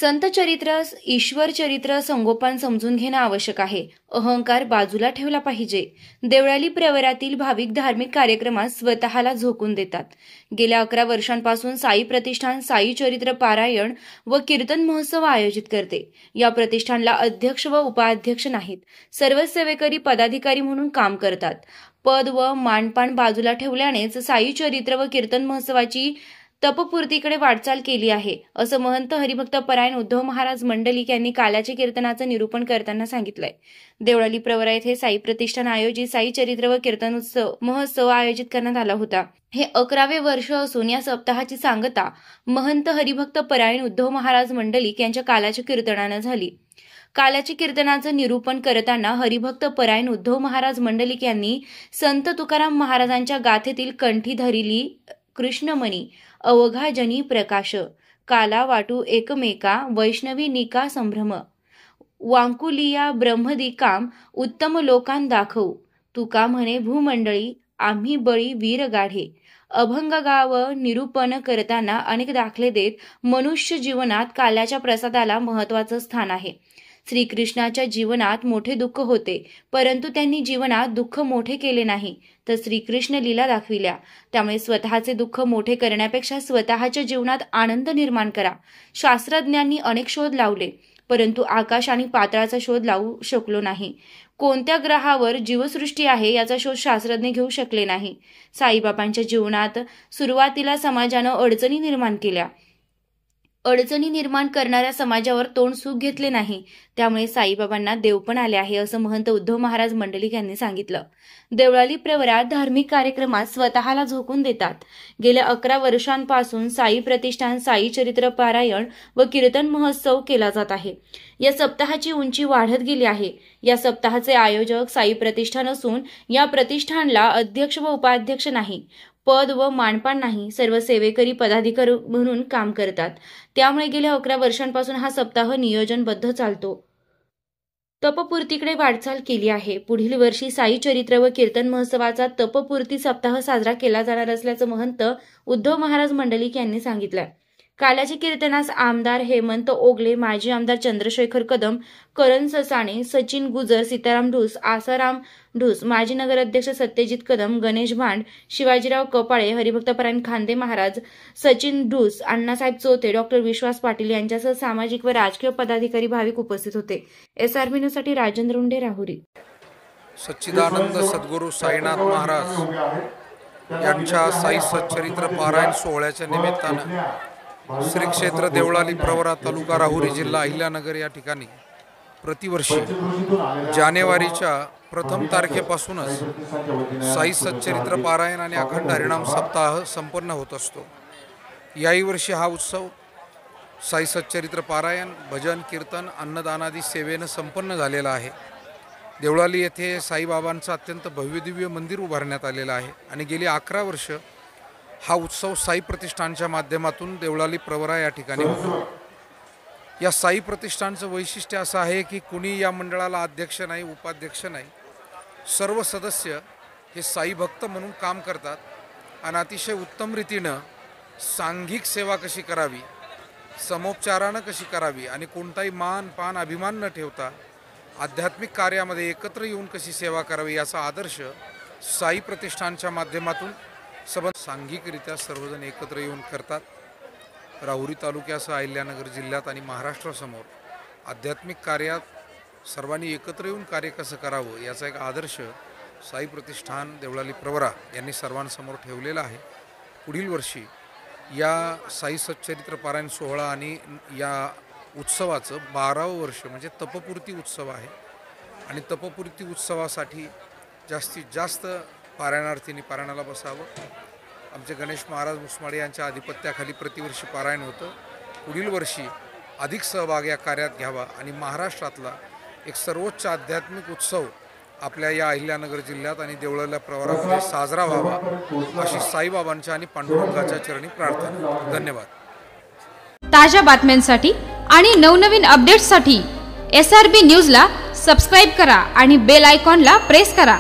संत चरित्र, ईश्वर चरित्र संगोपन समजून घेणं आवश्यक आहे. अहंकार बाजूला ठेवला पाहिजे. देवळाली प्रवरातील भाविक धार्मिक कार्यक्रमात स्वतःला झोकून देतात. गेल्या 11 वर्षांपासून साई प्रतिष्ठान साई चरित्र पारायण व कीर्तन महोत्सव आयोजित करते. या प्रतिष्ठानला अध्यक्ष व उपाध्यक्ष नाहीत. सर्व सेवेकरी पदाधिकारी म्हणून काम करतात. पद व मानपान बाजूला ठेवल्यानेच साई चरित्र व कीर्तन महोत्सवाची तपपूर्तीकडे वाटचाल केली आहे, असं महंत हरिभक्त परायण उद्धव महाराज मंडलिक यांनी काल्याचे कीर्तनाचं निरूपण करताना सांगितलंय. देवळाली प्रवरा येथे साई प्रतिष्ठान आयोजित साई चरित्र व कीर्तन महोत्सव आयोजित करण्यात आला होता. हे 11वे वर्ष असून या सप्ताहाची सांगता महंत हरिभक्त परायण उद्धव महाराज मंडलिक यांच्या काल्याच्या कीर्तनानं झाली. काल्याचे कीर्तनाचं निरूपण करताना हरिभक्त परायण उद्धव महाराज मंडलिक यांनी संत तुकाराम महाराजांच्या गाथेतील कंठी धरिली कृष्णमणी अवघा जनी प्रकाश, काला वाटू एकमेका वैष्णवी निका संभ्रम, वांकुलिया ब्रह्मदिकाम उत्तम लोकां दाखवू, तुका म्हणे भूमंडळी आम्ही बळी वीर गाढे. अभंग गाव निरूपण करताना अनेक दाखले देत मनुष्य जीवनात काल्याच्या प्रसादाला महत्वाचं स्थान आहे. श्रीकृष्णाच्या जीवनात मोठे दुःख होते, परंतु त्यांनी जीवनात दुःख मोठे केले नाही, तर श्रीकृष्ण लीला दाखविल्या. त्यामुळे स्वतःचे दुःख मोठे करण्यापेक्षा स्वतःच्या जीवनात आनंद निर्माण करा. शास्त्रज्ञांनी अनेक शोध लावले, परंतु आकाश आणि पाताळाचा शोध लावू शकलो नाही. कोणत्या ग्रहावर जीवसृष्टी आहे याचा शोध शास्त्रज्ञ घेऊ शकले नाही. साईबाबांच्या जीवनात सुरुवातीला समाजानं अडचणी निर्माण केल्या. अडचणी निर्माण करणाऱ्या समाजावर तोंड सुख घेतले नाही. त्यामुळे साईबाबांना देवपण आले आहे, असं महंत उद्धव महाराज मंडलिक यांनी सांगितलं. देवळाली प्रवरात धार्मिक कार्यक्रमात स्वतःला झोकून देतात. गेल्या 11 वर्षांपासून साई प्रतिष्ठान साई चरित्र पारायण व कीर्तन महोत्सव केला जात आहे. या सप्ताहाची उंची वाढत गेली आहे. या सप्ताहाचे आयोजक साई प्रतिष्ठान असून या प्रतिष्ठानला अध्यक्ष व उपाध्यक्ष नाही, पद व मानपान नाही. सर्व सेवेकरी पदाधिकारी म्हणून काम करतात. त्यामुळे गेल्या 11 वर्षांपासून हा सप्ताह नियोजनबद्ध चालतो. तपपूर्तीकडे वाटचाल केली आहे. पुढील वर्षी साई चरित्र व कीर्तन महोत्सवाचा तपपूर्ती सप्ताह साजरा केला जाणार असल्याचं महंत उद्धव महाराज मंडलिक यांनी सांगितलं. काल्याच्या कीर्तनास आमदार हेमंत ओगले, माजी आमदार चंद्रशेखर कदम, करण ससाणे, सचिन गुजर, सीताराम ढूस, आसाराम ढूस, माजी नगराध्यक्ष सत्यजित कदम, गणेश भांड, शिवाजीराव कपाळे, हरिभक्तपरायण खांदे महाराज, सचिन ढूस, अण्णासाहेब चोथे, डॉक्टर विश्वास पाटील यांच्यासह सामाजिक व राजकीय पदाधिकारी भाविक उपस्थित होते. SRB न्यूजसाठी राजेंद्र उंडे, राहुरी. सच्चिदानंद सद्गुरू साईनाथ महाराज यांच्या साई सच्चरित्र पारायण सोहळ्याच्या निमित्तानं श्री क्षेत्र देवळाली प्रवरा तालुका राहुरी जिल्हा अहिल्यानगर या ठिकाणी प्रतिवर्षी जानेवारीच्या प्रथम तारखेपासूनच साई सच्चरित्र पारायण आणि अखंड हरिनाम सप्ताह संपन्न होत असतो. याही वर्षी हा उत्सव साई सच्चरित्र पारायण, भजन, कीर्तन, अन्नदानादी सेवेनं संपन्न झालेला आहे. देवळाली येथे साईबाबांचं अत्यंत भव्यदिव्य मंदिर उभारण्यात आलेलं आहे आणि गेली 11 वर्ष हा उत्सव साई प्रतिष्ठानच्या माध्यमातून देवळाली प्रवरा या ठिकाणी होतो. या साई प्रतिष्ठानचं वैशिष्ट्य असं आहे की कुणी या मंडळाला अध्यक्ष नाही, उपाध्यक्ष नाही. सर्व सदस्य हे साई भक्त म्हणून काम करतात आणि अतिशय उत्तम रीतीनं सांघिक सेवा कशी करावी, समोपचारानं कशी करावी आणि कोणताही मान पान अभिमान न ठेवता आध्यात्मिक कार्यामध्ये एकत्र येऊन कशी सेवा करावी याचा आदर्श साई प्रतिष्ठानच्या माध्यमातून सांघिकरित्या सर्वजण एकत्र येऊन करतात. राहुरी तालुक्यासह अहिल्यानगर जिल्ह्यात आणि महाराष्ट्रासमोर आध्यात्मिक कार्यात सर्वांनी एकत्र येऊन कार्य कसं करावं याचा एक आदर्श साई प्रतिष्ठान देवळाली प्रवरा यांनी सर्वांसमोर ठेवलेला आहे. पुढील वर्षी या साई सच्चरित्र पारायण सोहळा आणि या उत्सवाचं 12वं वर्ष म्हणजे तपपूर्ती उत्सव आहे आणि तपपूर्ती उत्सवासाठी जास्तीत जास्त पारायणार्थींनी पारायणाला बसावं. आमचे गणेश महाराज मुसमाडे यांच्या आधिपत्याखाली प्रतिवर्षी पारायण होतं. पुढील वर्षी अधिक सहभाग या कार्यात घ्यावा आणि महाराष्ट्रातला एक सर्वोच्च आध्यात्मिक उत्सव आपल्या या अहिल्यानगर जिल्ह्यात आणि देवळाल्या प्रवरामध्ये साजरा व्हावा अशी साईबाबांच्या आणि पांडुरंगाच्या चरणी प्रार्थना. धन्यवाद. ताज्या बातम्यांसाठी आणि नवनवीन अपडेट्ससाठी SRB न्यूजला सबस्क्राईब करा आणि बेल आयकॉनला प्रेस करा.